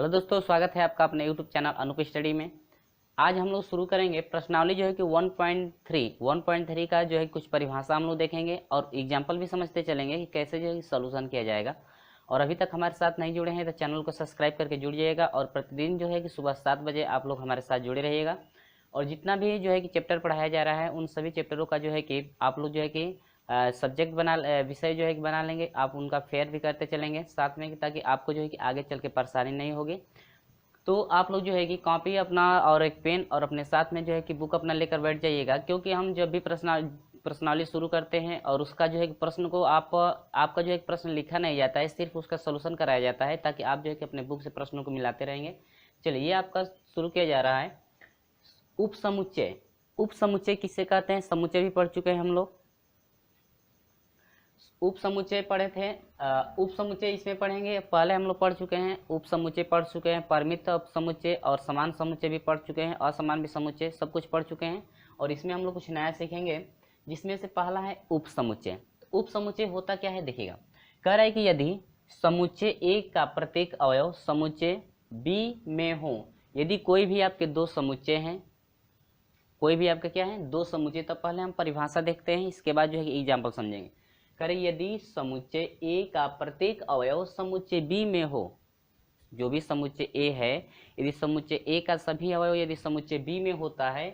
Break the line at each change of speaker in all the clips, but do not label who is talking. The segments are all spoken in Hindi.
हेलो दोस्तों, स्वागत है आपका अपने यूट्यूब चैनल अनूप स्टडी में। आज हम लोग शुरू करेंगे प्रश्नावली जो है कि 1.3 का जो है कुछ परिभाषा हम लोग देखेंगे और एग्जाम्पल भी समझते चलेंगे कि कैसे जो है सॉल्यूशन किया जाएगा। और अभी तक हमारे साथ नहीं जुड़े हैं तो चैनल को सब्सक्राइब करके जुड़ जाइएगा और प्रतिदिन जो है कि सुबह 7 बजे आप लोग हमारे साथ जुड़े रहिएगा। और जितना भी जो है कि चैप्टर पढ़ाया जा रहा है उन सभी चैप्टरों का जो है कि आप लोग जो है कि सब्जेक्ट विषय जो है कि बना लेंगे, आप उनका फेयर भी करते चलेंगे साथ में, ताकि आपको जो है कि आगे चल के परेशानी नहीं होगी। तो आप लोग जो है कि कॉपी अपना और एक पेन और अपने साथ में जो है कि बुक अपना लेकर बैठ जाइएगा, क्योंकि हम जब भी प्रश्नावली शुरू करते हैं और उसका जो है कि प्रश्न को आपका जो है प्रश्न लिखा नहीं जाता है, सिर्फ उसका सोल्यूशन कराया जाता है, ताकि आप जो है कि अपने बुक से प्रश्नों को मिलाते रहेंगे। चलिए, ये आपका शुरू किया जा रहा है। उप समुच्चय। उप समुच्चय किसे कहते हैं? समुच्चय भी पढ़ चुके हैं हम लोग, उप समुच्चय पढ़े थे। उप समुच्चय इसमें पढ़ेंगे, पहले हम लोग पढ़ चुके हैं। उप समुच्चय पढ़ चुके हैं, परिमित उप समुच्चय और समान समुच्चय भी पढ़ चुके हैं, असमान भी समुच्चय, सब कुछ पढ़ चुके हैं। और इसमें हम लोग कुछ नया सीखेंगे, जिसमें से पहला है उप समुच्चय। उप समुच्चय होता क्या है देखिएगा। कह रहा है कि यदि समुच्चय ए का प्रत्येक अवयव समुच्चय बी में हो, यदि कोई भी आपके दो समुच्चय हैं, कोई भी आपके क्या है दो समुच्चय, तो पहले हम परिभाषा देखते हैं, इसके बाद जो है एग्जाम्पल समझेंगे। करें, यदि समुच्चय ए का प्रत्येक अवयव समुच्चय बी में हो, जो भी समुच्चय ए है, यदि समुच्चय ए का सभी अवयव यदि समुच्चय बी में होता है,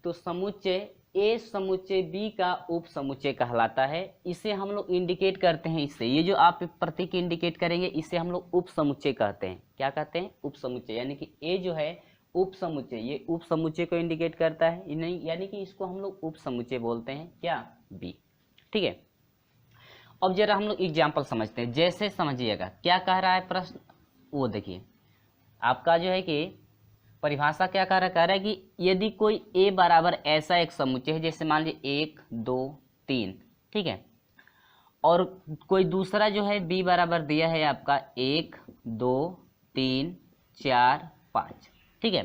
तो समुच्चय ए समुच्चय बी का उप समुच्चय कहलाता है। इसे हम लोग इंडिकेट करते हैं इससे, ये जो आप प्रतीक इंडिकेट करेंगे इसे हम लोग उप समुच्चय कहते हैं। क्या कहते हैं? उप समुच्चय। यानी कि ए जो है उप समुच्चय, ये उप समुच्चय को इंडिकेट करता है, नहीं यानी कि इसको हम लोग उप समुच्चय बोलते हैं। क्या? बी। ठीक है, अब जरा हम लोग एग्जाम्पल समझते हैं। जैसे समझिएगा क्या कह रहा है प्रश्न, वो देखिए। आपका जो है कि परिभाषा क्या कह रहा है कि यदि कोई ए बराबर ऐसा एक समुच्चय है, जैसे मान लीजिए 1 2 3, ठीक है, और कोई दूसरा जो है बी बराबर दिया है आपका 1 2 3 4 5, ठीक है।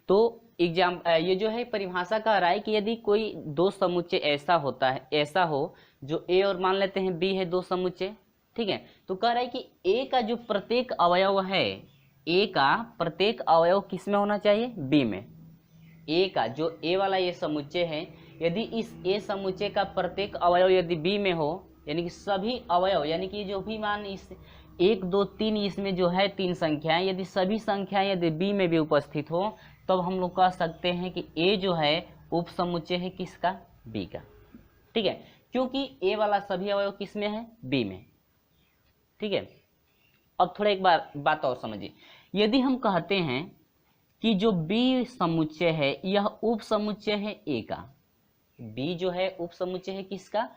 तो ये जो है परिभाषा कह रहा है कि यदि कोई दो समुच्चय ऐसा होता है, ऐसा हो जो ए और मान लेते हैं बी है दो समुच्चय, ठीक है, तो कह रहा है कि ए का जो प्रत्येक अवयव है, ए का प्रत्येक अवयव किस में होना चाहिए? बी में। ए का जो ए वाला ये समुच्चय है, यदि इस ए समुच्चय का प्रत्येक अवयव यदि बी में हो, यानी कि सभी अवयव, यानी कि जो भी मान इस 1 2 3 इसमें जो है 3 संख्याएं, यदि सभी संख्याएं यदि बी में भी उपस्थित हो, तब हम लोग कह सकते हैं कि ए जो है उप समुच्चय है किसका? बी का। ठीक है, क्योंकि ए वाला सभी अवयव किस में है? बी में। ठीक है, अब थोड़ा एक बार बात और समझिए। यदि हम कहते हैं कि जो बी समुच्चय है यह उप समुच्चय है ए का, बी जो है उप समुच्चय है किसका?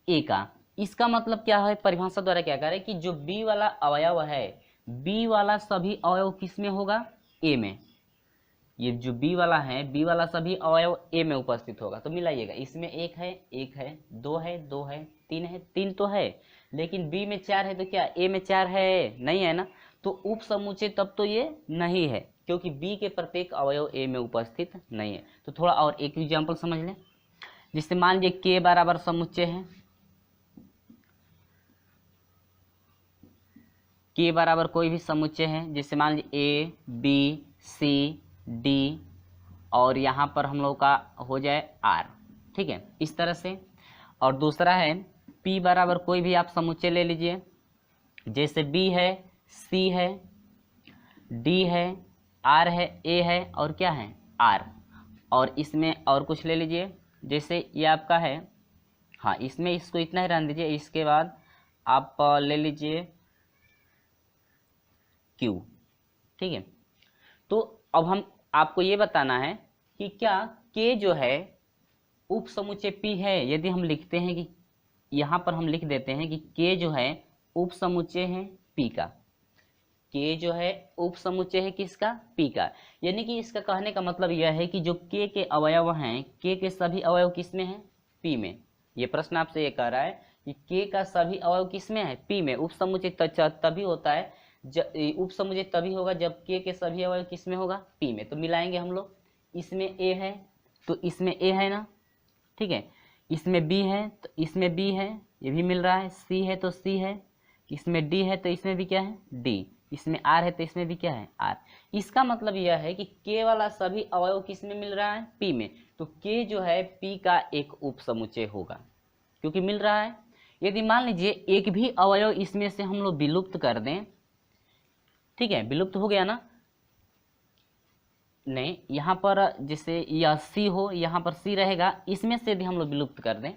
ए का। इसका मतलब क्या है? परिभाषा द्वारा क्या कह रहे हैं कि जो बी वाला अवयव है, बी वाला सभी अवयव किस में होगा? ए में। ये जो बी वाला है, बी वाला सभी अवयव ए में उपस्थित होगा। तो मिलाइएगा, इसमें 1 है 2 है 3 है, 3 तो है, लेकिन बी में 4 है, तो क्या ए में 4 है? नहीं है ना। तो उप समुच्चय तब तो ये नहीं है, क्योंकि बी के प्रत्येक अवयव ए में उपस्थित नहीं है। तो थोड़ा और एक एग्जाम्पल समझ लें, जिससे मान लीजिए के बराबर समुच्चय है, के बराबर कोई भी समुच्चय है, जैसे मान लीजिए ए बी सी डी और यहाँ पर हम लोग का हो जाए आर, ठीक है, इस तरह से। और दूसरा है पी बराबर कोई भी आप समुच्चय ले लीजिए, जैसे बी है सी है डी है आर है ए है और क्या है? आर। और इसमें और कुछ ले लीजिए, जैसे ये आपका है, हाँ इसमें इसको इतना ही रहने दीजिए, इसके बाद आप ले लीजिए क्यू। ठीक है, तो अब हम आपको ये बताना है कि क्या के जो है उप समुच्चय पी है। यदि हम लिखते हैं कि यहाँ पर हम लिख देते हैं कि के जो है उप समुच्चय है पी का, के जो है उप समुच्चय है किसका? पी का। यानी कि इसका कहने का मतलब यह है कि जो के अवयव हैं, के सभी अवयव किस में हैं? पी में। ये प्रश्न आपसे ये कह रहा है कि के का सभी अवयव किस में है? पी में। उप समुच्चय तभी होता है, उप समुच्चय तभी होगा जब के सभी अवयव किस में होगा? पी में। तो मिलाएंगे हम लोग, इसमें ए है तो इसमें ए है ना, ठीक है, इसमें बी है तो इसमें बी है, ये भी मिल रहा है, सी है तो सी है, इसमें डी है तो इसमें भी क्या है? डी। इसमें आर है तो इसमें भी क्या है आर। इसका मतलब यह है कि के वाला सभी अवयव किस में मिल रहा है पी में, तो के जो है पी का एक उप समुच्चय होगा क्योंकि मिल रहा है। यदि मान लीजिए एक भी अवयव इसमें से हम लोग विलुप्त कर दें, ठीक है, विलुप्त हो गया ना, नहीं यहाँ पर जैसे यह सी हो, यहाँ पर सी रहेगा, इसमें से भी हम लोग विलुप्त कर दें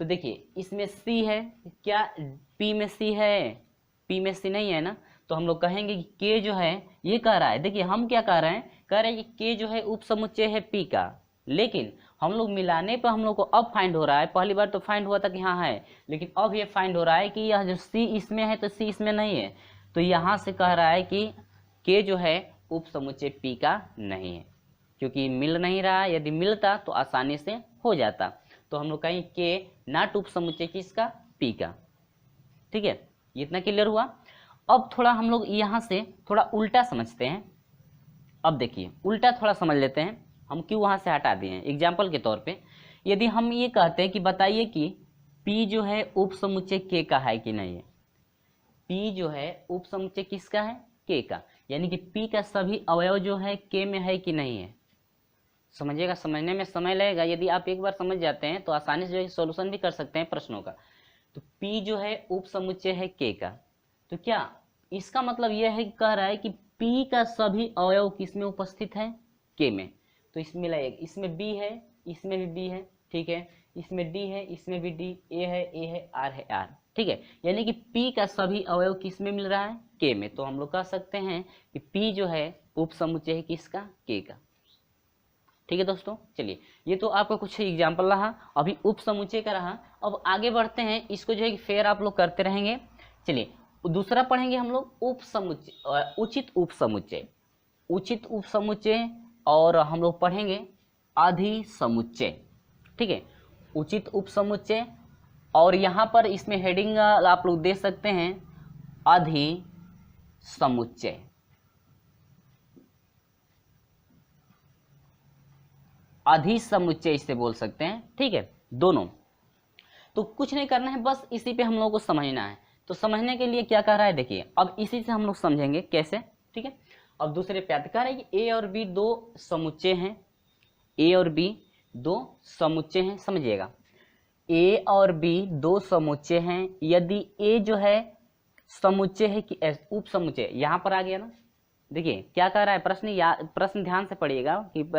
तो देखिए इसमें सी है, क्या पी में सी है, पी में सी नहीं है ना, तो हम लोग कहेंगे कि के जो है ये कह रहा है, देखिए हम क्या कह रहे हैं, कह रहे हैं कि के जो है उप समुच्चय है पी का, लेकिन हम लोग मिलाने पर हम लोग को अब फाइंड हो रहा है, पहली बार तो फाइंड हुआ था कि हाँ है, लेकिन अब ये फाइंड हो रहा है कि यह जो सी इसमें है तो सी इसमें नहीं है, तो यहाँ से कह रहा है कि के जो है उप समुच्चय पी का नहीं है क्योंकि मिल नहीं रहा है। यदि मिलता तो आसानी से हो जाता, तो हम लोग कहें के नाट उप समुच्चय किसका पी का। ठीक है, इतना क्लियर हुआ। अब थोड़ा हम लोग यहाँ से थोड़ा उल्टा समझते हैं। अब देखिए उल्टा थोड़ा समझ लेते हैं, हम क्यों वहाँ से हटा दिए हैं। एग्जाम्पल के तौर पे यदि हम ये कहते हैं कि बताइए कि P जो है उप समुच्चय K का है कि नहीं है, P जो है उप समुच्चय किसका है K का, यानी कि P का सभी अवयव जो है K में है कि नहीं है। समझिएगा, समझने में समय लगेगा, यदि आप एक बार समझ जाते हैं तो आसानी से जो है सॉल्यूशन भी कर सकते हैं प्रश्नों का। तो P जो है उप समुच्चय है K का, तो क्या इसका मतलब यह है कि कह रहा है कि P का सभी अवयव किस में उपस्थित है K में, तो इसमें लगेगा, इसमें B है, इसमें भी B है, ठीक है, इसमें D है, इसमें भी D, A है, R है R, ठीक है, यानी कि P का सभी अवयव किस में मिल रहा है K में। तो हम लोग कह सकते हैं कि P जो है उप समुच्चय है किसका K का। ठीक है दोस्तों, चलिए ये तो आपका कुछ एग्जाम्पल रहा, अभी उप समुच्चय का रहा। अब आगे बढ़ते हैं, इसको जो है फेर आप लोग करते रहेंगे। चलिए दूसरा पढ़ेंगे हम लोग उप समुच्चय, उचित उप समुच्चय, उचित उप समुच्चय, और हम लोग पढ़ेंगे अधिसमुच्चय। ठीक है, उचित उप समुच्चय, और यहाँ पर इसमें हेडिंग आप लोग दे सकते हैं अधिसमुच्चय। अधिसमुच्चय इसे बोल सकते हैं, ठीक है, दोनों। तो कुछ नहीं करना है, बस इसी पे हम लोगों को समझना है। तो समझने के लिए क्या कह रहा है देखिए, अब इसी से हम लोग समझेंगे कैसे। ठीक है, अब दूसरे प्याद कह रहा है कि ए और बी दो समुच्चय हैं, ए और बी दो समुच्चय हैं। समझिएगा, ए और बी दो समुच्चय हैं, यदि ए जो है समुच्चय है कि उप समुच्चय, यहाँ पर आ गया ना, देखिए क्या कह रहा है प्रश्न, या प्रश्न ध्यान से पढ़िएगा कि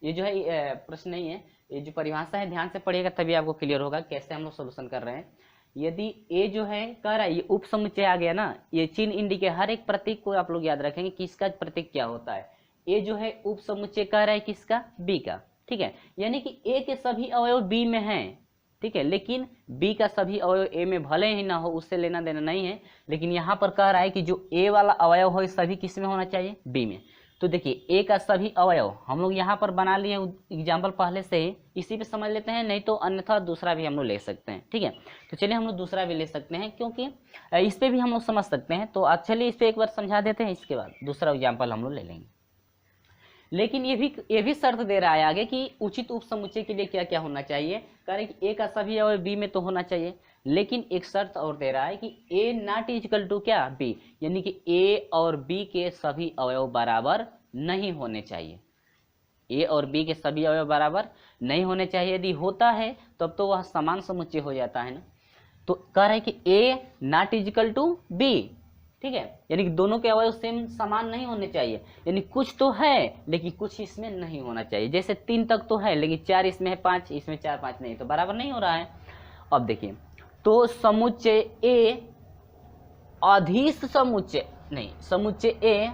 ये जो है प्रश्न नहीं है, ये जो परिभाषा है ध्यान से पढ़िएगा तभी आपको क्लियर होगा कैसे हम लोग सोल्यूशन कर रहे हैं। यदि ए जो है कह रहा है ये उप समुच्चय आ गया ना, ये चिन्ह इंडिकेट, हर एक प्रतीक को आप लोग याद रखेंगे किसका प्रतीक क्या होता है। ए जो है उप समुच्चय कह रहा है किसका बी का, ठीक है, यानी कि ए के सभी अवयव बी में हैं, ठीक है, लेकिन बी का सभी अवयव ए में भले ही ना हो, उससे लेना देना नहीं है, लेकिन यहाँ पर कह रहा है कि जो ए वाला अवयव हो सभी किस में होना चाहिए बी में। तो देखिए ए का सभी अवयव हम लोग यहाँ पर बना लिए एग्जाम्पल पहले से ही, इसी पे समझ लेते हैं, नहीं तो अन्यथा दूसरा भी हम लोग ले सकते हैं। ठीक है, तो चलिए हम लोग दूसरा भी ले सकते हैं क्योंकि इस पे भी हम लोग समझ सकते हैं। तो चलिए इस पे एक बार समझा देते हैं, इसके बाद दूसरा एग्जाम्पल हम लोग ले लेंगे। लेकिन ये भी शर्त दे रहा है आगे कि उचित उप समुच्चय के लिए क्या क्या होना चाहिए, कह रहे कि ए का सभी अवयव बी में तो होना चाहिए, लेकिन एक शर्त और दे रहा है कि ए नॉट इक्वल टू क्या बी, यानी कि ए और बी के सभी अवयव बराबर नहीं होने चाहिए। ए और बी के सभी अवयव बराबर नहीं होने चाहिए, यदि होता है तब तो वह समान समुच्चय हो जाता है ना। तो कह रहे कि A not equal to be, ठीक है, यानी कि दोनों के अवयव सेम समान नहीं होने चाहिए, यानी कुछ तो है लेकिन कुछ इसमें नहीं होना चाहिए। जैसे 3 तक तो है लेकिन 4 इसमें है, 5 इसमें, 4 5 नहीं, तो बराबर नहीं हो रहा है। अब देखिए, तो समुच्चय ए अधिस समुच्चय नहीं, समुच्चय ए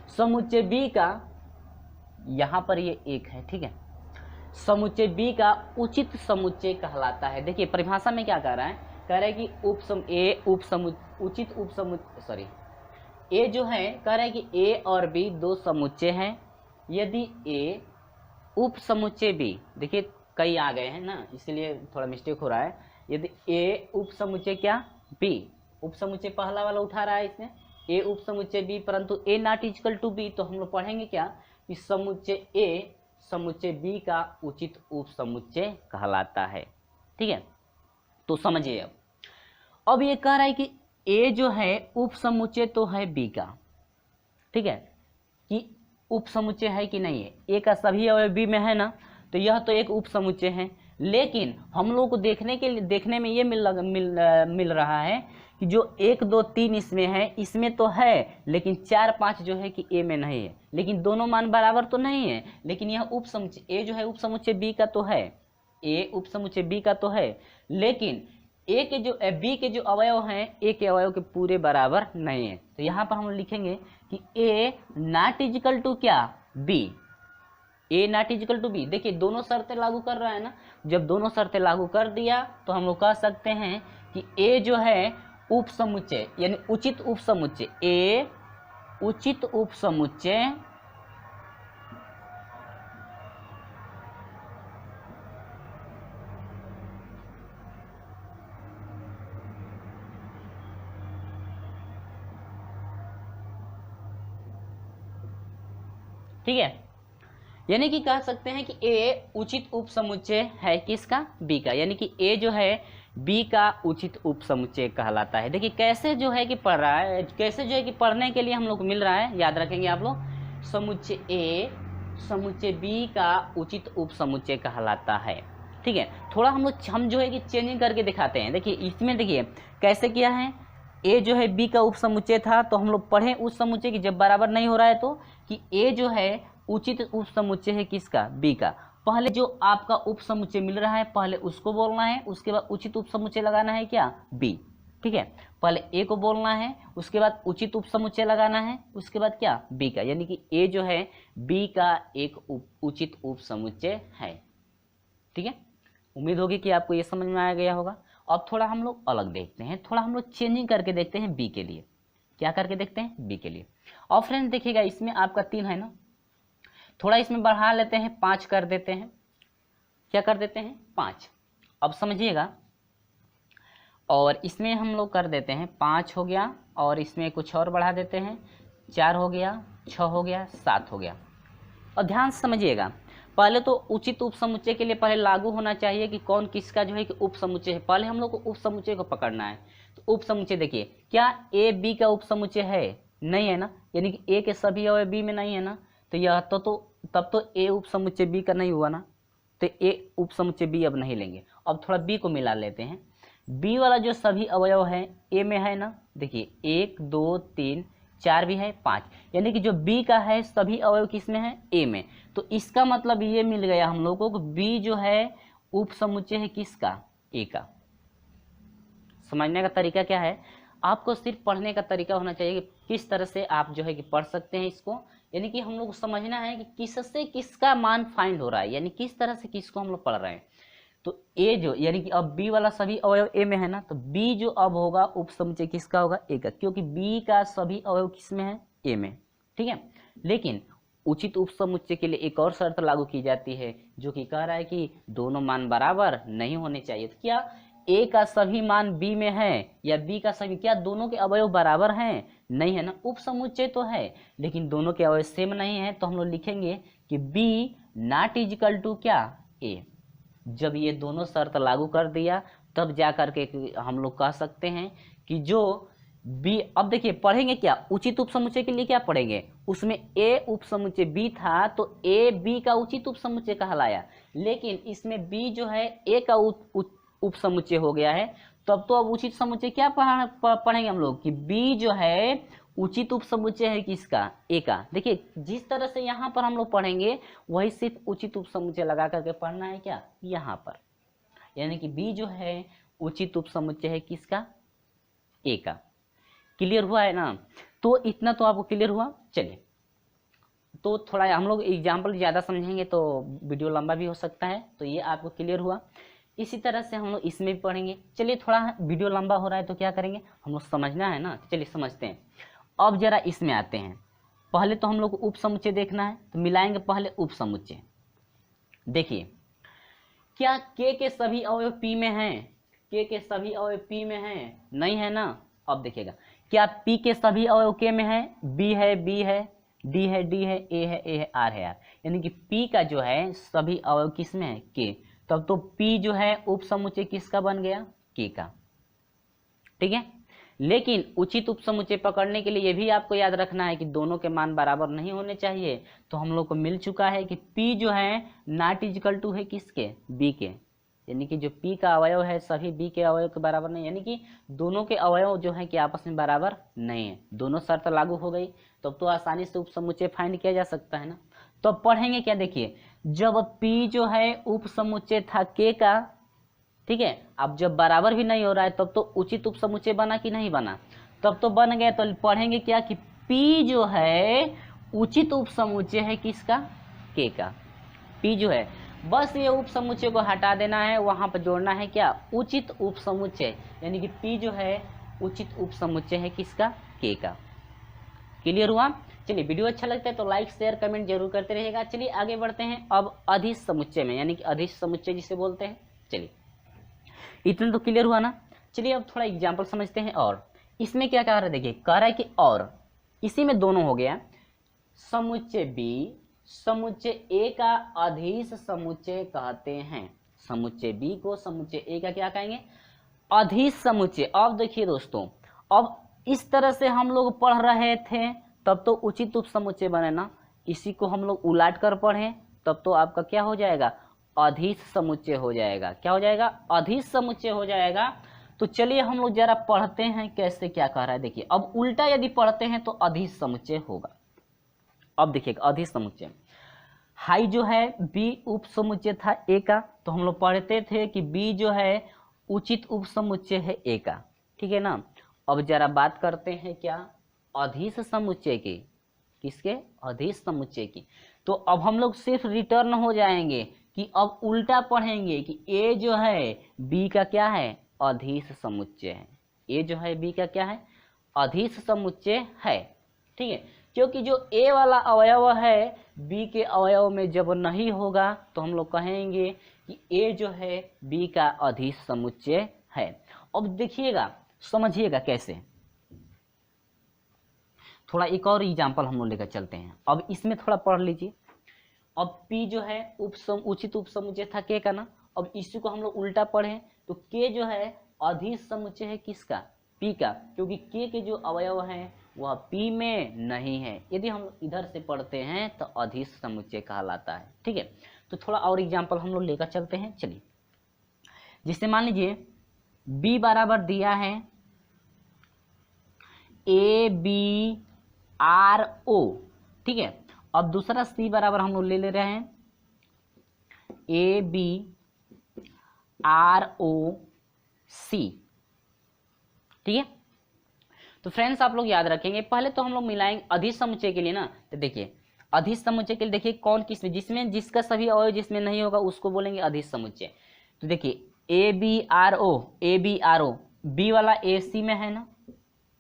समुच्चय बी का, यहां पर ये एक है, ठीक है, समुच्चय बी का उचित समुच्चय कहलाता है। देखिए परिभाषा में क्या कह रहा है, कह रहा है कि ए जो है कह रहा है कि ए और बी दो समुच्चय हैं, यदि ए उप समुच्चय बी, देखिए कई आ गए हैं ना इसलिए थोड़ा मिस्टेक हो रहा है, यदि ए उप समुच्चय क्या बी, उप समुच्चय पहला वाला उठा रहा है इसमें, ए उप समुच्चय बी, परंतु ए नॉट इक्वल टू बी, तो हम लोग पढ़ेंगे क्या कि समुच्चय ए समुच्चय बी का उचित उप समुच्चय कहलाता है। ठीक है, तो समझिए अब ये कह रहा है कि ए जो है उप समुच्चय तो है बी का, ठीक है, कि उप समुच्चय है कि नहीं है, ए का सभी अवयव बी में है ना, तो यह तो एक उप समुच्चय है। लेकिन हम लोग को देखने में ये मिल रहा है कि जो 1 2 3 इसमें है, इसमें तो है, लेकिन 4 5 जो है कि ए में नहीं है, लेकिन दोनों मान बराबर तो नहीं है। लेकिन यह उप समुच्चय ए जो है उप समुच्चय बी का तो है, ए उप समुच्चय बी का तो है, लेकिन ए के जो बी के जो अवयव हैं ए के अवयव के पूरे बराबर नहीं है। तो यहाँ पर हम लिखेंगे कि ए नॉट इजिकल टू क्या, B, A not equal to B. देखिए दोनों शर्तें लागू कर रहा है ना, जब दोनों शर्तें लागू कर दिया तो हम लोग कह सकते हैं कि ए जो है उप समुच्चय यानी उचित उप समुच्चय, ए उचित उप समुच्चय ठीक है, यानी कि कह सकते हैं कि ए उचित उप समुच्चय है किसका, बी का, यानी कि ए जो है बी का उचित उप समुच्चय कहलाता है। देखिए कैसे जो है कि पढ़ रहा है, कैसे जो है कि पढ़ने के लिए हम लोग को मिल रहा है, याद रखेंगे आप लोग, समुच्चय ए समुच्चय बी का उचित उप समुच्चय कहलाता है। ठीक है, थोड़ा हम जो है कि चेंजिंग करके दिखाते हैं। देखिए इसमें देखिए कैसे किया है, ए जो है बी का उप समुच्चय था, तो हम लोग पढ़े उस समुच्चय की जब बराबर नहीं हो रहा है तो कि ए जो है उचित उप समुच्चय है किसका, बी का। पहले जो आपका उप समुच्चय मिल रहा है पहले उसको बोलना है, उसके बाद उचित उप समुच्चय लगाना है क्या, बी। ठीक है, पहले ए को बोलना है, उसके बाद उचित उप समुच्चय लगाना है, उसके बाद क्या, बी का, यानी कि ए जो है बी का एक उचित उप समुच्चय है। ठीक है, उम्मीद होगी कि आपको ये समझ में आ गया होगा। अब थोड़ा हम लोग अलग देखते हैं, थोड़ा हम लोग चेंजिंग करके देखते हैं बी के लिए। क्या करके देखते हैं, बी के लिए। और फ्रेंड्स देखिएगा इसमें आपका 3 है ना, थोड़ा इसमें बढ़ा लेते हैं, 5 कर देते हैं। क्या कर देते हैं, 5। अब समझिएगा, और इसमें हम लोग कर देते हैं 5 हो गया, और इसमें कुछ और बढ़ा देते हैं, 4 हो गया, 6 हो गया, 7 हो गया। और ध्यान से समझिएगा, पहले तो उचित उप समुच्चय के लिए पहले लागू होना चाहिए कि कौन किसका जो है कि उप समुच्चय है। पहले हम लोग को उप समुच्चय को पकड़ना है। तो उप समुच्चय देखिए, क्या ए बी का उप समुच्चय है, नहीं है ना, यानी कि ए के सभी अवयव बी में नहीं है ना, तो यह तब तो ए उप समुच्चय बी का नहीं हुआ ना, तो ए उप समुच्चय बी अब नहीं लेंगे। अब थोड़ा बी को मिला लेते हैं। बी वाला जो सभी अवयव है ए में है ना, देखिए 1 2 3 4 भी है, 5, यानी कि जो बी का है सभी अवयव किस में है, ए में। तो इसका मतलब ये मिल गया हम लोगों को बी जो है उप समुच्चय है किसका, ए का। समझने का तरीका क्या है, आपको सिर्फ पढ़ने का तरीका होना चाहिए कि किस तरह से आप जो है कि पढ़ सकते हैं इसको, यानी कि हम लोग को समझना है कि किससे किसका मान फाइंड हो रहा है, यानी किस तरह से किसको हम लोग पढ़ रहे हैं। तो ए जो, यानी कि अब बी वाला सभी अवयव ए में है ना, तो बी जो अब होगा उप समुच्चय किसका होगा, ए का, क्योंकि बी का सभी अवयव किस में है, ए में। ठीक है, लेकिन उचित उप समुच्चय के लिए एक और शर्त लागू की जाती है जो कि कह रहा है कि दोनों मान बराबर नहीं होने चाहिए। तो क्या ए का सभी मान बी में है या बी का सभी, क्या दोनों के अवयव बराबर हैं, नहीं है ना, उप समुच्चय तो है लेकिन दोनों के अवयव सेम नहीं है। तो हम लोग लिखेंगे कि बी नॉट इजिकल टू क्या, ए। जब ये दोनों शर्त लागू कर दिया तब जा करके हम लोग कह सकते हैं कि जो बी, अब देखिए पढ़ेंगे क्या, उचित उप समुच्चय के लिए क्या पढ़ेंगे, उसमें ए उप समुच्चय बी था तो ए बी का उचित उप समुच्चय कहलाया, लेकिन इसमें बी जो है ए का उप समुच्चय हो गया है। तब तो अब उचित समुच्चय क्या पढ़ेंगे हम लोग कि बी जो है उचित उप समुच्चय है किसका, ए का। देखिए जिस तरह से यहाँ पर हम लोग पढ़ेंगे वही सिर्फ उचित उप समुच्चय लगा करके पढ़ना है क्या, यहाँ पर, यानी कि बी जो है उचित उप समुच्चय है किसका, ए का। क्लियर हुआ है ना, तो इतना तो आपको क्लियर हुआ। चलिए तो थोड़ा हम लोग एग्जाम्पल ज़्यादा समझेंगे तो वीडियो लंबा भी हो सकता है, तो ये आपको क्लियर हुआ। इसी तरह से हम लोग इसमें भी पढ़ेंगे। चलिए थोड़ा वीडियो लंबा हो रहा है तो क्या करेंगे, हम लोग समझना है ना, चलिए समझते हैं। अब जरा इसमें आते हैं, पहले तो हम लोग को उप समुच्चय देखना है, तो मिलाएंगे पहले उप समुच्चय। देखिए क्या के सभी अवयव पी में हैं, के सभी अवयव पी में हैं, नहीं है ना। अब देखिएगा क्या पी के सभी अवयव के में है, बी है, बी है, डी है, डी है, ए है, ए है, आर है, आर, यानी कि पी का जो है सभी अवयव किस में है, के। तब तो पी जो है उप समुच्चय किसका बन गया, के का। ठीक है, लेकिन उचित उपसमुच्चय पकड़ने के लिए ये भी आपको याद रखना है कि दोनों के मान बराबर नहीं होने चाहिए। तो हम लोग को मिल चुका है कि P जो है नॉट इक्वल टू है किसके, B के, यानी कि जो P का अवयव है सभी B के अवयव के बराबर नहीं, यानी कि दोनों के अवयव जो है कि आपस में बराबर नहीं है। दोनों शर्त लागू हो गई, तब तो आसानी से उपसमुच्चय फाइंड किया जा सकता है ना। तो अब पढ़ेंगे क्या, देखिए जब P जो है उपसमुच्चय था K का, ठीक है, अब जब बराबर भी नहीं हो रहा है तब तो उचित उपसमुच्चय बना कि नहीं बना, तब तो बन गया। तो पढ़ेंगे क्या कि P जो है उचित उपसमुच्चय है किसका, K का। P जो है, बस ये उपसमुच्चय को हटा देना है, वहां पर जोड़ना है क्या, उचित उपसमुच्चय, यानी कि P जो है उचित उपसमुच्चय है किसका, K का। क्लियर हुआ। चलिए वीडियो अच्छा लगता है तो लाइक शेयर कमेंट जरूर करते रहिएगा। चलिए आगे बढ़ते हैं अब अदिश समुच्चय में, यानी कि अदिश समुच्चय जिसे बोलते हैं। चलिए इतना तो क्लियर हुआ ना। चलिए अब थोड़ा एग्जांपल समझते हैं। और इसमें क्या कह रहा है, देखिए कह रहा है कि और इसी में दोनों हो गया, समुच्चय B समुच्चय A का अदिश समुच्चय कहते हैं। समुच्चय B को समुच्चय A का क्या कहेंगे, अदिश समुच्चय। अब देखिए दोस्तों, अब इस तरह से हम लोग पढ़ रहे थे तब तो उचित उपसमुच्चय बने ना, इसी को हम लोग उलट कर पढ़ें तब तो आपका क्या हो जाएगा, अदिश समुच्चय हो जाएगा। क्या हो जाएगा, अदिश समुच्चय हो जाएगा। तो चलिए हम लोग जरा पढ़ते हैं कैसे क्या कह रहा है। देखिए अब उल्टा यदि पढ़ते हैं तो अदिश समुच्चय होगा। अब देखिए अदिश समुच्चय, हाई जो है B उपसमुच्चय था A का, तो हम लोग पढ़ते थे कि B जो है उचित उपसमुच्चय है A का, ठीक है ना। अब जरा बात करते हैं क्या, अदिश समुच्चय की, किसके, अदिश समुच्चय की। तो अब हम लोग सिर्फ रिटर्न हो जाएंगे कि अब उल्टा पढ़ेंगे कि A जो है B का क्या है, अदिश समुच्चय है। A जो है B का क्या है, अदिश समुच्चय है, ठीक है। क्योंकि जो A वाला अवयव है B के अवयव में जब नहीं होगा तो हम लोग कहेंगे कि A जो है B का अदिश समुच्चय है। अब देखिएगा समझिएगा कैसे, थोड़ा एक और एग्जांपल हम लोग लेकर चलते हैं। अब इसमें थोड़ा पढ़ लीजिए। अब P जो है उचित उपसमुच्चय था K का ना, अब इसी को हम लोग उल्टा पढ़ें तो K जो है अदिश समुच्चय है किसका, P का, क्योंकि K के जो अवयव हैं वह P में नहीं है। यदि हम इधर से पढ़ते हैं तो अदिश समुच्चय कहलाता है, ठीक है। तो थोड़ा और एग्जांपल हम लोग लेकर चलते हैं। चलिए जिससे मान लीजिए B बराबर दिया है ABRO, ठीक है। अब दूसरा C बराबर हम लोग ले रहे हैं ABROC, ठीक है। तो फ्रेंड्स आप लोग याद रखेंगे, पहले तो हम लोग मिलाएंगे अदिश समुच्चय के लिए ना। तो देखिए अदिश समुच्चय के लिए देखिए कौन किसमें, जिसमें जिसका सभी अवयव जिसमें नहीं होगा उसको बोलेंगे अदिश समुच्चय। तो देखिए ABRO B वाला AC में है ना,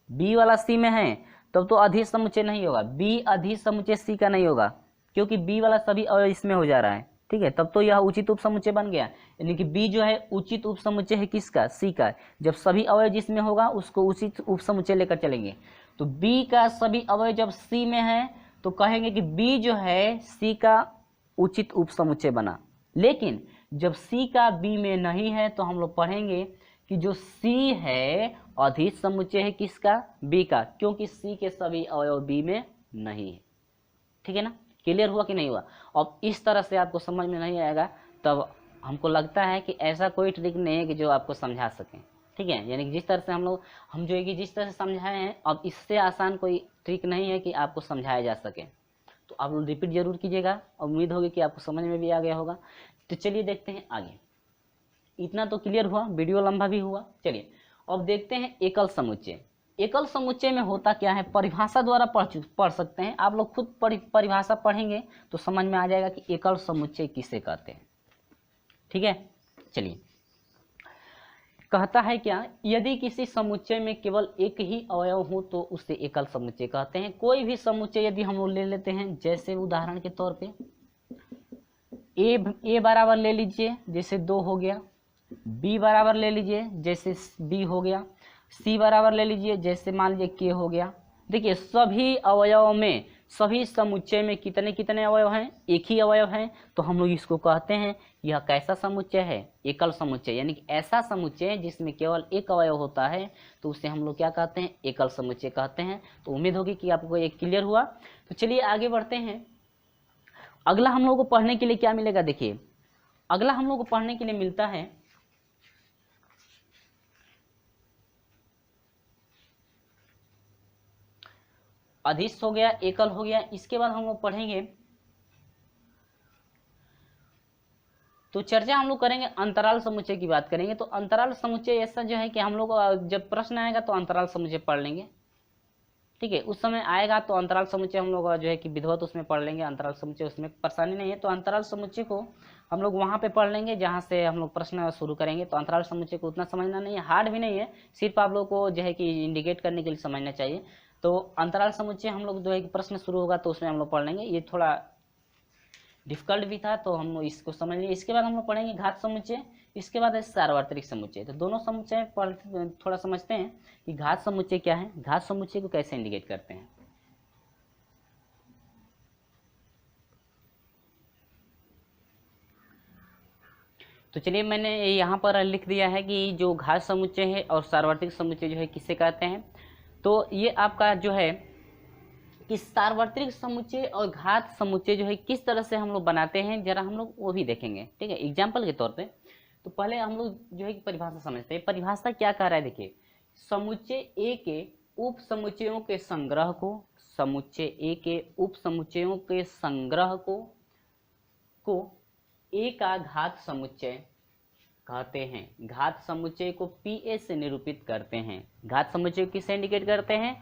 B वाला C में है, तब तो अदिश समुच्चय नहीं होगा। B अदिश समुच्चय C का नहीं होगा क्योंकि B वाला सभी अवयव इसमें हो जा रहा है, ठीक है। तब तो यह उचित उपसमुच्चय बन गया, यानी कि B जो है उचित उपसमुच्चय है किसका, C का। जब सभी अवयव जिसमें होगा उसको उचित उपसमुच्चय लेकर चलेंगे। तो B का सभी अवयव जब C में है तो कहेंगे कि B जो है C का उचित उपसमुच्चय बना। लेकिन जब C का B में नहीं है तो हम लोग पढ़ेंगे कि जो C है अदिश समुच्चय है किसका, B का, क्योंकि C के सभी अवयव B में नहीं है, ठीक है ना। क्लियर हुआ कि नहीं हुआ। अब इस तरह से आपको समझ में नहीं आएगा तब हमको लगता है कि ऐसा कोई ट्रिक नहीं है कि जो आपको समझा सकें, ठीक है। यानी कि जिस तरह से हम जो है कि जिस तरह से समझाए हैं, अब इससे आसान कोई ट्रिक नहीं है कि आपको समझाया जा सके। तो आप लोग रिपीट जरूर कीजिएगा, उम्मीद होगी कि आपको समझ में भी आ गया होगा। तो चलिए देखते हैं आगे। इतना तो क्लियर हुआ, वीडियो लंबा भी हुआ। चलिए अब देखते हैं एकल समुच्चय। एकल समुच्चय में होता क्या है, परिभाषा द्वारा पढ़ सकते हैं आप लोग, खुद परिभाषा पढ़ेंगे तो समझ में आ जाएगा कि एकल समुच्चय किसे कहते हैं, ठीक है। चलिए कहता है क्या, यदि किसी समुच्चय में केवल एक ही अवयव हो तो उसे एकल समुच्चय कहते हैं। कोई भी समुच्चय यदि हम लोग ले लेते हैं, जैसे उदाहरण के तौर पे ए बराबर ले लीजिए जैसे 2 हो गया, B बराबर ले लीजिए जैसे B हो गया, C बराबर ले लीजिए जैसे मान लीजिए K हो गया। देखिए सभी अवयवों में सभी समुच्चय में कितने कितने अवयव हैं, एक ही अवयव हैं, तो हम लोग इसको कहते हैं यह कैसा समुच्चय है, एकल समुच्चय। यानी कि ऐसा समुच्चय जिसमें केवल एक अवयव होता है तो उसे हम लोग क्या कहते हैं, एकल समुच्चय कहते हैं। तो उम्मीद होगी कि आपको ये क्लियर हुआ। तो चलिए आगे बढ़ते हैं। अगला हम लोग को पढ़ने के लिए क्या मिलेगा, देखिए अगला हम लोग को पढ़ने के लिए मिलता है अधिस हो गया, एकल हो गया। इसके बाद हम लोग पढ़ेंगे, तो चर्चा हम लोग करेंगे अंतराल समुच्चय की बात करेंगे। तो अंतराल समुच्चय ऐसा जो है कि हम लोग जब प्रश्न आएगा तो अंतराल समुच्चय पढ़ लेंगे, ठीक है। उस समय आएगा तो अंतराल समुच्चय हम लोग जो है कि विधिवत उसमें पढ़ लेंगे अंतराल समुच्चय, उसमें परेशानी नहीं है। तो अंतराल समुच्चय को हम लोग वहाँ पे पढ़ लेंगे जहाँ से हम लोग प्रश्न शुरू करेंगे। तो अंतराल समुच्चय को उतना समझना नहीं है, हार्ड भी नहीं है, सिर्फ आप लोग को जो है कि इंडिकेट करने के लिए समझना चाहिए। तो अंतराल समुच्चय हम लोग जो है कि प्रश्न शुरू होगा तो उसमें हम लोग पढ़ लेंगे। ये थोड़ा डिफिकल्ट भी था तो हम लोग इसको समझ लिए। इसके बाद हम लोग पढ़ेंगे घात समुच्चय, इसके बाद है सार्वत्रिक समुच्चय। तो दोनों समुच्चय पढ़ थोड़ा समझते हैं कि घात समुच्चय क्या है, घात समुच्चय को कैसे इंडिकेट करते हैं। तो चलिए मैंने यहाँ पर लिख दिया है कि जो घात समुच्चय है और सार्वत्रिक समुच्चय जो है किसे कहते हैं। तो ये आपका जो है कि सार्वत्रिक समुच्चय और घात समुच्चय जो है किस तरह से हम लोग बनाते हैं, जरा हम लोग वो भी देखेंगे, ठीक है, एग्जाम्पल के तौर पे। तो पहले हम लोग जो है कि परिभाषा समझते हैं। परिभाषा क्या कह रहा है, देखिए समुच्चय ए के उप समुच्चयों के संग्रह को, समुच्चय ए के उप समुच्चयों के संग्रह को ए का घात समुच्चय कहते हैं। घात समुच्चय को पी ए से निरूपित करते हैं। घात समुच्चय किसे इंडिकेट करते हैं,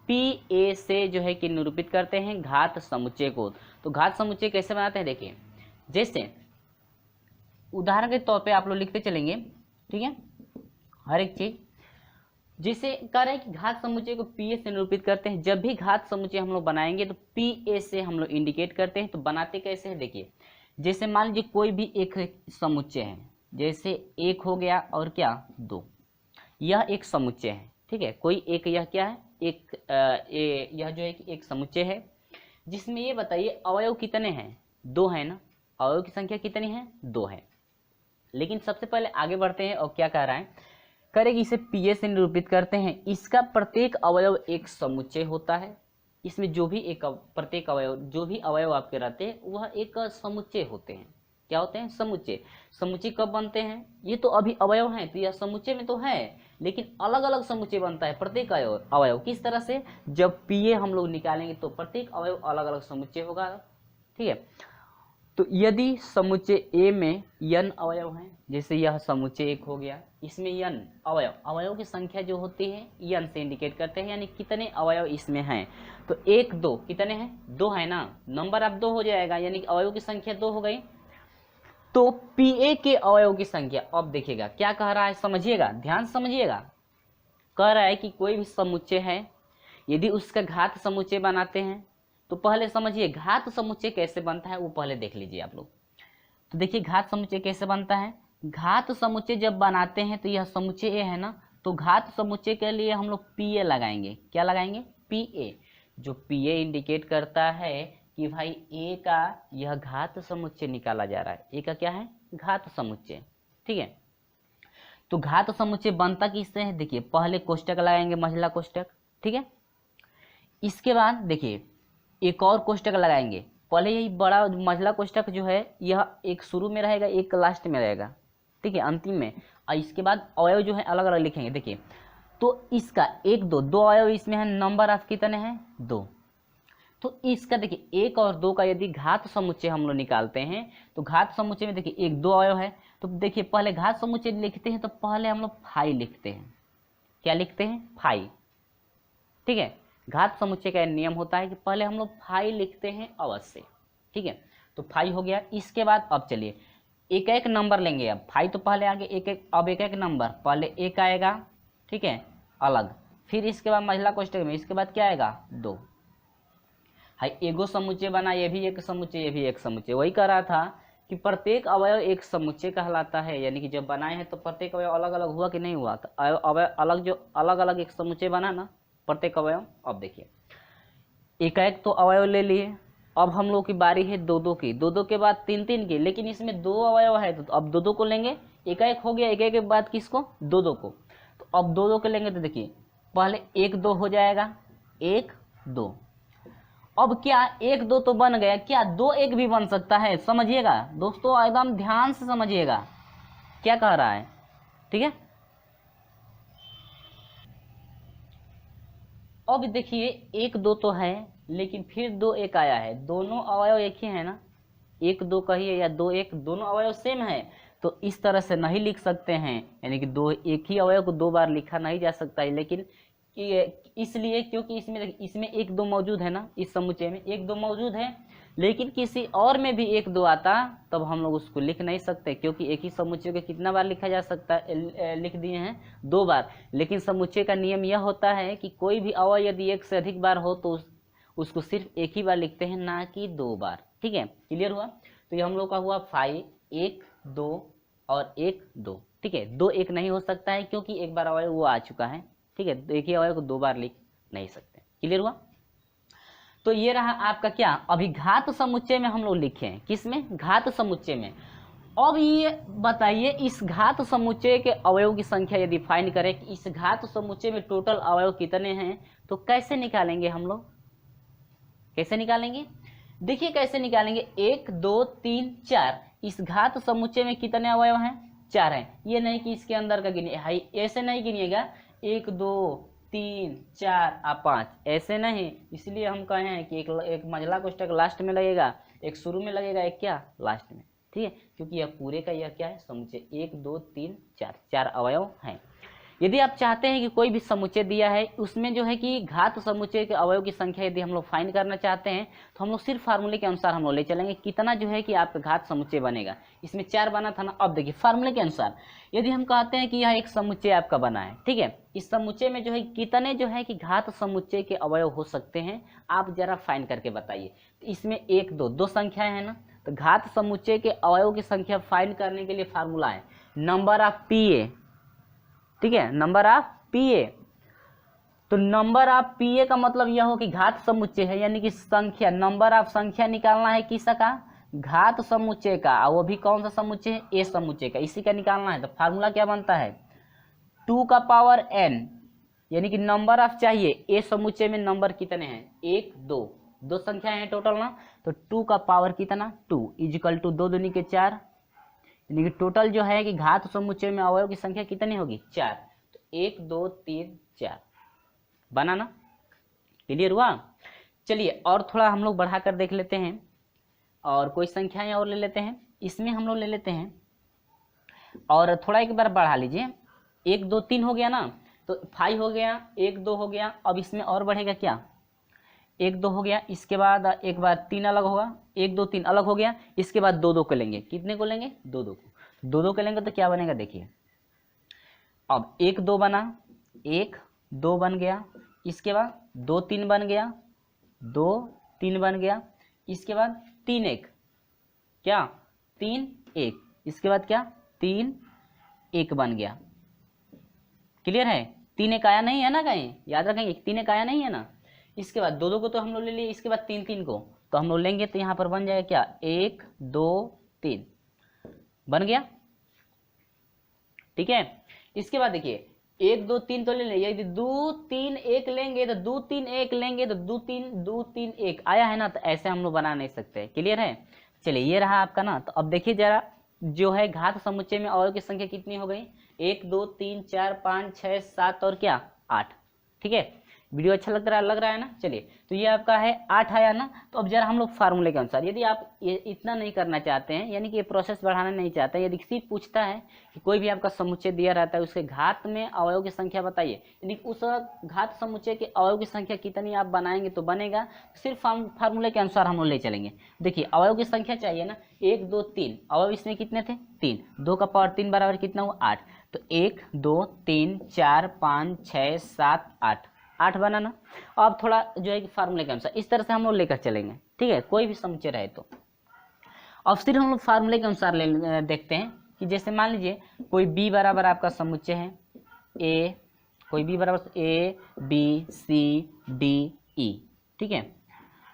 पी ए से जो है कि निरूपित करते हैं घात समुच्चय को। तो घात समुच्चय कैसे बनाते हैं, देखिए जैसे उदाहरण के तौर पे आप लोग लिखते चलेंगे, ठीक है, हर एक चीज। जैसे कह रहे हैं कि घात समुच्चय को पी ए से निरूपित करते हैं। जब भी घात समुच्चय हम लोग बनाएंगे तो पी ए से हम लोग इंडिकेट करते हैं। तो बनाते कैसे हैं, देखिए जैसे मान लीजिए कोई भी एक समुच्चय है, जैसे एक हो गया और क्या दो, यह एक समुच्चय है, ठीक है। कोई एक, यह क्या है, एक यह जो है कि एक समुच्चय है जिसमें ये बताइए अवयव कितने हैं, दो है ना, अवयव की संख्या कितनी है, दो है। लेकिन सबसे पहले आगे बढ़ते हैं और क्या कह रहा है, करेगी इसे पी ए से निरूपित करते हैं। इसका प्रत्येक अवयव एक समुच्चय होता है। इसमें जो भी एक प्रत्येक अवयव, जो भी अवयव आपके रहते हैं वह एक समुच्चय होते हैं। क्या होते हैं, समुच्चय। समुच्चय कब बनते हैं, ये तो अभी अवयव हैं तो यह समुच्चय में तो है, लेकिन अलग अलग समुच्चय बनता है प्रत्येक अवयव। किस तरह से, जब पी ए हम लोग निकालेंगे तो प्रत्येक अवयव अलग अलग समुच्चय होगा, ठीक है। तो यदि समुच्चय ए में n अवयव हैं, जैसे यह समुच्चय एक हो गया, इसमें n अवयव की संख्या जो होती है n से इंडिकेट करते हैं, यानी कितने अवयव इसमें हैं। तो एक दो कितने हैं, दो है ना, नंबर अब दो हो जाएगा, यानी कि अवयव की संख्या दो हो गई। तो पी ए के अवयव की संख्या, अब देखिएगा क्या कह रहा है, समझिएगा, ध्यान समझिएगा। कह रहा है कि कोई भी समुच्चय है, यदि उसका घात समुच्चय बनाते हैं तो पहले समझिए घात समुच्चय कैसे बनता है वो पहले देख लीजिए आप लोग। तो देखिए घात समुच्चय कैसे बनता है। घात समुच्चय जब बनाते हैं तो यह समुच्चय ए है ना, तो घात समुच्चय के लिए हम लोग पी ए लगाएंगे। क्या लगाएंगे, पी ए। जो पी ए इंडिकेट करता है कि भाई ए का यह घात समुच्चय निकाला जा रहा है, ए का क्या है, घात समुच्चय, ठीक है। तो घात समुच्चय बनता किससे है, देखिए पहले कोष्टक लगाएंगे, महिला कोष्टक, ठीक है। इसके बाद देखिए एक और कोष्टक लगाएंगे, पहले यही बड़ा महिला कोष्टक जो है यह एक शुरू में रहेगा, एक लास्ट में रहेगा, ठीक है, अंतिम में। और इसके बाद अवयव जो है अलग अलग लिखेंगे। देखिए तो इसका एक दो अवयव इसमें है, नंबर ऑफ कितने हैं, दो। तो इसका देखिए एक और दो का यदि घात समुच्चय हम लोग निकालते हैं तो घात समुच्चय में देखिए एक दो अवयव है। तो देखिए पहले घात समुच्चय लिखते हैं तो पहले हम लोग फाई लिखते हैं। क्या लिखते हैं, फाई, ठीक है। घात समुच्चय का नियम होता है कि पहले हम लोग फाई लिखते हैं अवश्य, ठीक है। तो फाई हो गया। इसके बाद अब चलिए एक एक नंबर लेंगे। अब फाई तो पहले आगे एक एक, अब एक एक नंबर, पहले एक आएगा, ठीक है, अलग, फिर इसके बाद महिला कोष्टक में, इसके बाद क्या आएगा, दो। हाई एगो समुच्चय बना, ये भी एक समुच्चय, ये भी एक समुच्चय। वही कह रहा था कि प्रत्येक अवयव एक समुच्चय कहलाता है, यानी कि जब बनाए हैं तो प्रत्येक अवयव अलग अलग हुआ कि नहीं हुआ, तो अवयव अलग, जो अलग अलग एक समुच्चय बना ना प्रत्येक अवयव। अब देखिए एक एक तो अवयव ले लिए। अब हम लोग की बारी है दो दो की, दो दो के बाद तीन तीन की, लेकिन इसमें दो अवयव है तो अब दो दो को लेंगे। एक एक हो गया, एक एक के बाद किसको, दो दो को। तो अब दो दो के लेंगे तो देखिए पहले एक दो हो जाएगा, एक दो। अब क्या एक दो तो बन गया, क्या दो एक भी बन सकता है, समझिएगा दोस्तों, एकदम ध्यान से समझिएगा क्या कह रहा है, ठीक है। अब देखिए एक दो तो है, लेकिन फिर दो एक आया है, दोनों अवयव एक ही है ना, एक दो कहिए या दो एक, दोनों अवयव सेम है। तो इस तरह से नहीं लिख सकते हैं, यानी कि दो एक ही अवयव को दो बार लिखा नहीं जा सकता है, लेकिन इसलिए क्योंकि इसमें एक दो मौजूद है ना, इस समुच्चय में एक दो मौजूद है, लेकिन किसी और में भी एक दो आता तब हम लोग उसको लिख नहीं सकते, क्योंकि एक ही समुच्चय को कितना बार लिखा जा सकता है, लिख दिए हैं दो बार। लेकिन समुच्चय का नियम यह होता है कि कोई भी अवयव यदि एक से अधिक बार हो तो उसको सिर्फ एक ही बार लिखते हैं, ना कि दो बार, ठीक है। क्लियर हुआ। तो ये हम लोग का हुआ 5 एक दो और एक दो, ठीक है। दो एक नहीं हो सकता है क्योंकि एक बार अवयव वो आ चुका है, ठीक है। तो एक ही अवयव को दो बार लिख नहीं सकते। क्लियर हुआ। तो ये रहा आपका क्या, अभी घात समुच्चय में हम लोग लिखे हैं, किसमें, घात समुच्चय में। अब ये बताइए इस घात समुच्चय के अवयव की संख्या यदि फाइंड करें कि इस घात समुच्चय में टोटल अवयव कितने हैं, तो कैसे निकालेंगे हम लोग, कैसे निकालेंगे, देखिए कैसे निकालेंगे। एक दो तीन चार, इस घात समुच्चय में कितने अवयव हैं, चार हैं। ये नहीं कि इसके अंदर का गिनिए, ऐसे नहीं गिनिएगा, एक दो तीन चार आ पाँच, ऐसे नहीं। इसलिए हम कहे हैं कि एक मंझला कोष्ठक लास्ट में लगेगा, एक शुरू में लगेगा, एक क्या लास्ट में, ठीक है। क्योंकि यह पूरे का यह क्या है, समुच्चय, एक दो तीन चार, चार अवयव हैं। यदि आप चाहते हैं कि कोई भी समुच्चय दिया है उसमें जो है कि घात समुच्चय के अवयव की संख्या यदि हम लोग फाइंड करना चाहते हैं तो हम लोग सिर्फ फार्मूले के अनुसार हम लोग ले चलेंगे, कितना जो है कि आपका घात समुच्चय बनेगा। इसमें चार बना था ना, अब देखिए फार्मूले के अनुसार यदि हम कहते हैं कि यह एक समुच्चय आपका बना है, ठीक है, इस समुच्चय में जो है कितने जो है कि घात समुच्चय के अवयव हो सकते हैं, आप जरा फाइंड करके बताइए। इसमें एक दो, दो संख्याएं हैं ना, तो घात समुच्चय के अवयव की संख्या फाइंड करने के लिए फार्मूला है नंबर ऑफ पीए, ठीक है, नंबर ऑफ पीए। तो नंबर ऑफ पीए का मतलब यह हो कि घात समुच्चय है, यानी कि संख्या, नंबर ऑफ संख्या निकालना है किसका, घात समुच्चय का, और वो भी कौन सा समुच्चय है, ए समुच्चय का, इसी का निकालना है। तो फार्मूला क्या बनता है, 2 का पावर n, यानी कि नंबर ऑफ चाहिए, ए समुच्चय में नंबर कितने हैं, एक दो, दो संख्या है टोटल ना, तो 2 का पावर कितना 2 इजिकल टू 2 दूनी के 4, यानी कि टोटल जो है कि घात समुच्चय में अवयव की संख्या कितनी होगी, 4। तो 1 2 3 4 बना ना। क्लियर हुआ। चलिए और थोड़ा हम लोग बढ़ा कर देख लेते हैं, और कोई संख्याएं और ले लेते हैं, इसमें हम लोग ले लेते हैं और थोड़ा एक बार बढ़ा लीजिए। 1 2 3 हो गया ना, तो 5 हो गया, 1 2 हो गया, अब इसमें और बढ़ेगा क्या, 1 2 हो गया, इसके बाद एक बार 3 अलग होगा, 1 2 3 अलग हो गया, इसके बाद 2 2 को लेंगे, कितने को लेंगे, 2 2 को, 2 2 को लेंगे तो क्या बनेगा देखिए, अब 1 2 बना, 1 2 बन गया, इसके बाद 2 3 बन गया, 2 3 बन गया, इसके बाद 3 1, क्या 3 1, इसके बाद क्या 3 1 बन गया। क्लियर है, 3 1 आया नहीं है ना, कहीं याद रखेंगे 3 1 आया नहीं है ना। इसके बाद 2 2 को तो हम लोग ले लिए, इसके बाद 3 3 को तो हम लोग लेंगे, तो यहाँ पर बन जाएगा क्या 1 2 3 बन गया, ठीक है। इसके बाद देखिए 1 2 3 तो ले लें, यदि 2 3 1 लेंगे तो 2 3 1 लेंगे तो 2 3 1 आया है ना, तो ऐसे हम लोग बना नहीं सकते। क्लियर है। चलिए ये रहा आपका ना, तो अब देखिए जरा जो है घात समुच्चय में अवयव की संख्या कितनी हो गई, 1 2 3 4 5 6 7 और क्या 8, ठीक है। वीडियो अच्छा लग रहा है ना। चलिए तो ये आपका है 8 आया ना। तो अब जरा हम लोग फार्मूले के अनुसार, यदि आप ये इतना नहीं करना चाहते हैं, यानी कि ये प्रोसेस बढ़ाना नहीं चाहते हैं, यदि सिर्फ पूछता है कि कोई भी आपका समुच्चय दिया रहता है उसके घात में अवयव की संख्या बताइए, यानी उस घात समुच्चय के अवयव की संख्या कितनी आप बनाएंगे तो बनेगा, सिर्फ फार्मूले के अनुसार हम लोग ले चलेंगे। देखिए अवयव की संख्या चाहिए ना, 1 2 3, अवयव इसमें कितने थे 3, 2 का पावर 3 बराबर कितना हुआ 8, तो 1 2 3 4 5 6 7 8 बना ना। अब थोड़ा जो है कि फार्मूले के अनुसार इस तरह से हम लोग लेकर चलेंगे, ठीक है, कोई भी समुच्चय रहे तो। अब फिर हम लोग फार्मूले के अनुसार देखते हैं कि जैसे मान लीजिए कोई b बराबर आपका समुच्चय है a, कोई b बराबर a b c d e, ठीक है,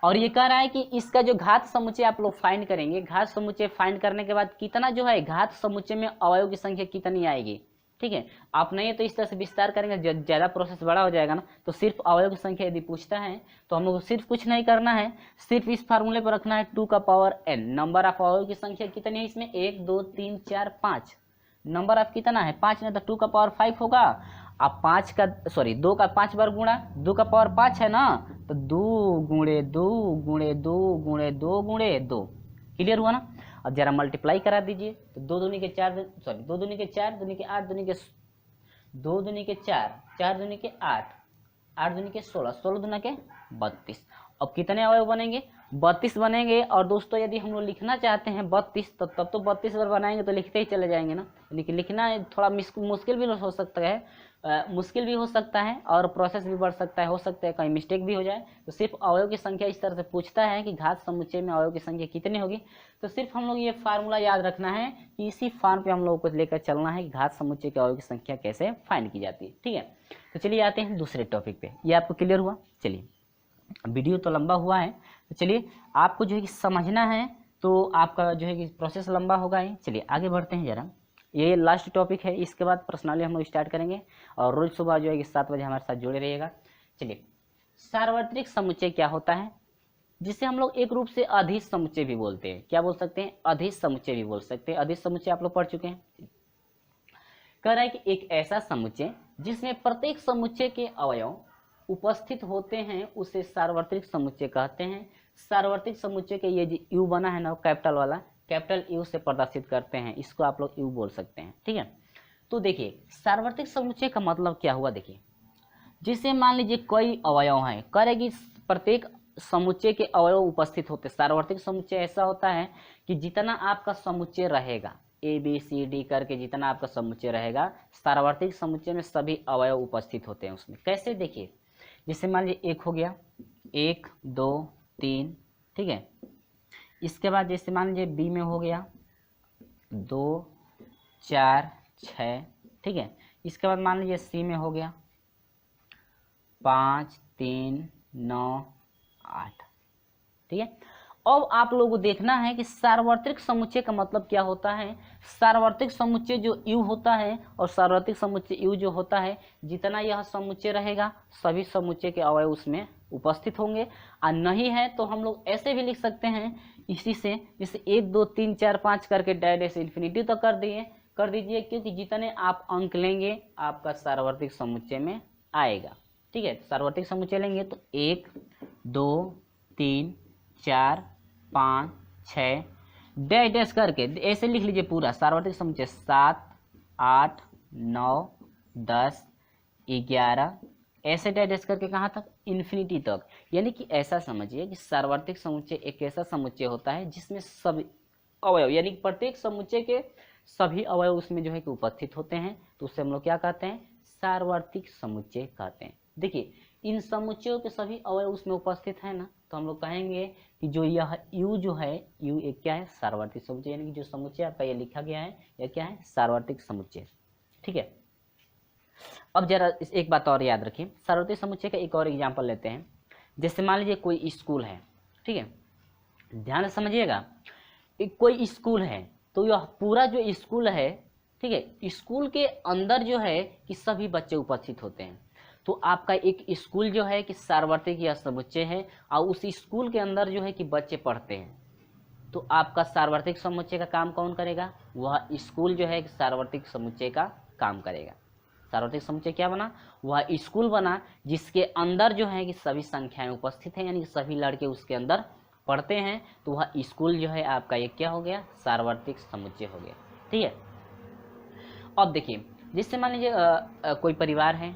और ये कह रहा है कि इसका जो घात समुच्चय आप लोग फाइंड करेंगे, घात समुच्चय फाइंड करने के बाद कितना जो है घात समुच्चय में अवयव की संख्या कितनी आएगी। ठीक है, आप नहीं तो इस तरह से विस्तार करेंगे, ज़्यादा प्रोसेस बड़ा हो जाएगा ना। तो सिर्फ अवयव की संख्या यदि पूछता है तो हम लोग को सिर्फ कुछ नहीं करना है, सिर्फ इस फार्मूले पर रखना है 2 का पावर n। नंबर ऑफ अवयव की संख्या कितनी है इसमें, 1 2 3 4 5। नंबर ऑफ कितना है 5, नहीं तो 2 का पावर 5 होगा। अब 2 का 5 बार गुणा 2 का पावर 5 है ना, तो 2 गुणे 2 गुणे 2 गुणे 2 गुणे 2। क्लियर हुआ ना। अब जरा मल्टीप्लाई करा दीजिए, तो 2 दूनी के 4, 2 दूनी के 4, दूनी के 8, 2 दूनी के 4, 4 दूनी के 8, 8 दूनी के 16, 16 दूना के 32। अब कितने अवयव बनेंगे, 32 बनेंगे। और दोस्तों यदि हम लोग लिखना चाहते हैं 32, तो तब तो 32 बार बनाएंगे तो लिखते ही चले जाएंगे ना। लेकिन लिखना थोड़ा मुश्किल भी हो सकता है, और प्रोसेस भी बढ़ सकता है, हो सकता है कहीं मिस्टेक भी हो जाए। तो सिर्फ अवयव की संख्या इस तरह से पूछता है कि घात समुच्चय में अवयव की संख्या कितनी होगी, तो सिर्फ हम लोग ये फार्मूला याद रखना है कि इसी फॉर्म पे हम लोगों को लेकर चलना है कि घात समुच्चय के अवयव की संख्या कैसे फाइंड की जाती है। ठीक है, तो चलिए आते हैं दूसरे टॉपिक पे। ये आपको क्लियर हुआ। चलिए, वीडियो तो लंबा हुआ है, तो चलिए आपको जो है कि समझना है, तो आपका जो है कि प्रोसेस लंबा होगा ही। चलिए आगे बढ़ते हैं जरा, ये लास्ट टॉपिक है, इसके बाद पर्सनली हम लोग स्टार्ट करेंगे। और रोज सुबह जो है कि 7 बजे हमारे साथ जुड़े रहिएगा। चलिए, सार्वत्रिक समुच्चय क्या होता है, जिसे हम लोग एक रूप से अधीश समुच्चय भी बोलते हैं। क्या बोल सकते हैं, अधीश समुच्चय भी बोल सकते हैं। अधीश समुच्चय आप लोग पढ़ चुके हैं। कह रहा है कि एक ऐसा समुच्चय जिसमें प्रत्येक समुच्चय के अवयव उपस्थित होते हैं उसे सार्वत्रिक समुच्चय कहते हैं। सार्वत्रिक समुच्चय के ये जो यू बना है ना, कैपिटल वाला, कैपिटल यू से प्रदर्शित करते हैं, इसको आप लोग यू बोल सकते हैं। ठीक है, तो देखिए सार्वत्रिक समुच्चय का मतलब क्या हुआ। देखिए, जिसे मान लीजिए कोई अवयव है, करेगी प्रत्येक समुच्चय के अवयव उपस्थित होते। सार्वत्रिक समुच्चय ऐसा होता है कि जितना आपका समुच्चय रहेगा, ए बी सी डी करके जितना आपका समुच्चय रहेगा, सार्वत्रिक समुच्चय में सभी अवयव उपस्थित होते हैं उसमें। कैसे, देखिए, जैसे मान लीजिए 1 हो गया, 1 2 3, ठीक है। इसके बाद जैसे मान लीजिए बी में हो गया 2 4 6, ठीक है। इसके बाद मान लीजिए सी में हो गया 5 3 9 8, ठीक है। अब आप लोगों को देखना है कि सार्वत्रिक समुच्चय का मतलब क्या होता है। सार्वत्रिक समुच्चय जो यू होता है और सार्वत्रिक समुच्चय यू जो होता है, जितना यह समुच्चय रहेगा सभी समुच्चय के अवयव उसमें उपस्थित होंगे। और नहीं है तो हम लोग ऐसे भी लिख सकते हैं इसी से, जैसे 1 2 3 4 5 करके डायरेक्ट से इन्फिनिटी तो कर दीजिए, क्योंकि जितने आप अंक लेंगे आपका सार्वत्रिक समुच्चय में आएगा। ठीक है, सार्वत्रिक समुच्चय लेंगे तो 1 2 3 4 5 6 डैश करके ऐसे लिख लीजिए पूरा सार्वत्रिक समुच्चय। 7 8 9 10 11 ऐसे डैश करके कहाँ तक, इन्फिनिटी तक। यानी कि ऐसा समझिए कि सार्वत्रिक समुच्चय एक ऐसा समुच्चय होता है जिसमें सभी अवयव, यानी प्रत्येक समुच्चय के सभी अवयव उसमें जो है कि उपस्थित होते हैं, तो उससे हम लोग क्या कहते हैं, सार्वत्रिक समुच्चय कहते हैं। देखिए, इन समुच्चयों के सभी अवयव उसमें उपस्थित है ना, तो हम लोग कहेंगे कि जो यह यू जो है, यू एक क्या है, सार्वत्रिक समुच्चय। यानी कि जो समुच्चय आपका ये लिखा गया है यह क्या है, सार्वत्रिक समुच्चय। ठीक है, अब जरा एक बात और याद रखिए, सार्वत्रिक समुच्चय का एक और एग्जाम्पल लेते हैं। जैसे मान लीजिए कोई स्कूल है, ठीक है, ध्यान से समझिएगा। कोई स्कूल है तो यह पूरा जो स्कूल है, ठीक है, स्कूल के अंदर जो है कि सभी बच्चे उपस्थित होते हैं। तो आपका एक स्कूल जो है कि सार्वत्रिक या समुच्चय है, और उस स्कूल के अंदर जो है कि बच्चे पढ़ते हैं, तो आपका सार्वत्रिक समुच्चय का काम कौन करेगा, वह स्कूल जो है कि सार्वत्रिक समुच्चय का काम करेगा। सार्वत्रिक समुच्चय क्या बना, वह स्कूल बना जिसके अंदर जो है कि सभी संख्याएं उपस्थित हैं, यानी कि सभी लड़के उसके अंदर पढ़ते हैं, तो वह स्कूल जो है आपका एक क्या हो गया, सार्वत्रिक समुच्चय हो गया। ठीक है, अब देखिए, जिससे मान लीजिए कोई परिवार है,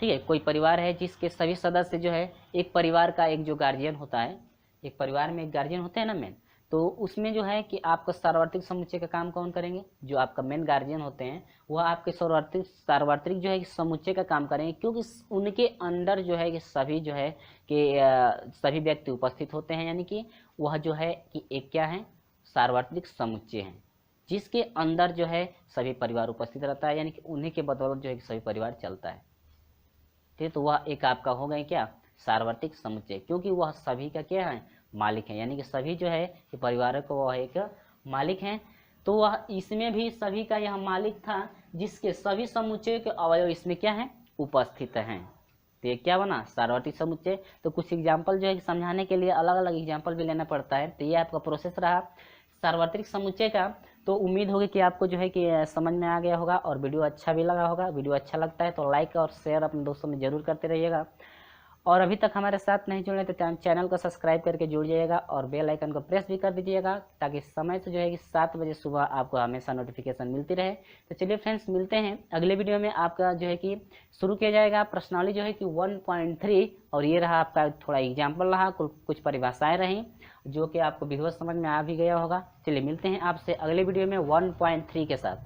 ठीक है, कोई परिवार है जिसके सभी सदस्य जो है, एक परिवार का एक जो गार्जियन होता है, एक परिवार में एक गार्जियन होते हैं ना मेन, तो उसमें जो है कि आपका सार्वत्रिक समुच्चय का काम कौन करेंगे, जो आपका मेन गार्जियन होते हैं वह आपके सार्वत्रिक जो है कि समुच्चय का काम करेंगे, क्योंकि उनके अंदर जो है कि सभी जो है कि सभी व्यक्ति उपस्थित होते हैं। यानी कि वह जो है कि एक क्या है, सार्वत्रिक समुच्चय है जिसके अंदर जो है सभी परिवार उपस्थित रहता है, यानी कि उन्हीं के बदौलत जो है कि सभी परिवार चलता है। ठीक है, तो वह एक आपका हो गए क्या, सार्वत्रिक समुच्चय, क्योंकि वह सभी का क्या है, मालिक है, यानी कि सभी जो है कि परिवारों को वह एक मालिक हैं। तो वह इसमें भी सभी का यह मालिक था, जिसके सभी समुच्चय के अवयव इसमें क्या है, उपस्थित हैं। तो ये क्या बना, सार्वत्रिक समुच्चय। तो कुछ एग्जाम्पल जो है समझाने के लिए अलग अलग एग्जाम्पल भी लेना पड़ता है। तो ये आपका प्रोसेस रहा सार्वत्रिक समुच्चय का। तो उम्मीद होगी कि आपको जो है कि समझ में आ गया होगा और वीडियो अच्छा भी लगा होगा। वीडियो अच्छा लगता है तो लाइक और शेयर अपने दोस्तों में जरूर करते रहिएगा, और अभी तक हमारे साथ नहीं जुड़े तो चैनल को सब्सक्राइब करके जुड़ जाइएगा और बेल आइकन को प्रेस भी कर दीजिएगा, ताकि समय से जो है कि 7 बजे सुबह आपको हमेशा नोटिफिकेशन मिलती रहे। तो चलिए फ्रेंड्स, मिलते हैं अगले वीडियो में। आपका जो है कि शुरू किया जाएगा प्रश्नावली जो है कि 1.3, और ये रहा आपका थोड़ा एग्जाम्पल रहा, कुछ परिभाषाएं रहीं जो कि आपको विधिवत समझ में आ भी गया होगा। चलिए मिलते हैं आपसे अगले वीडियो में 1.3 के साथ।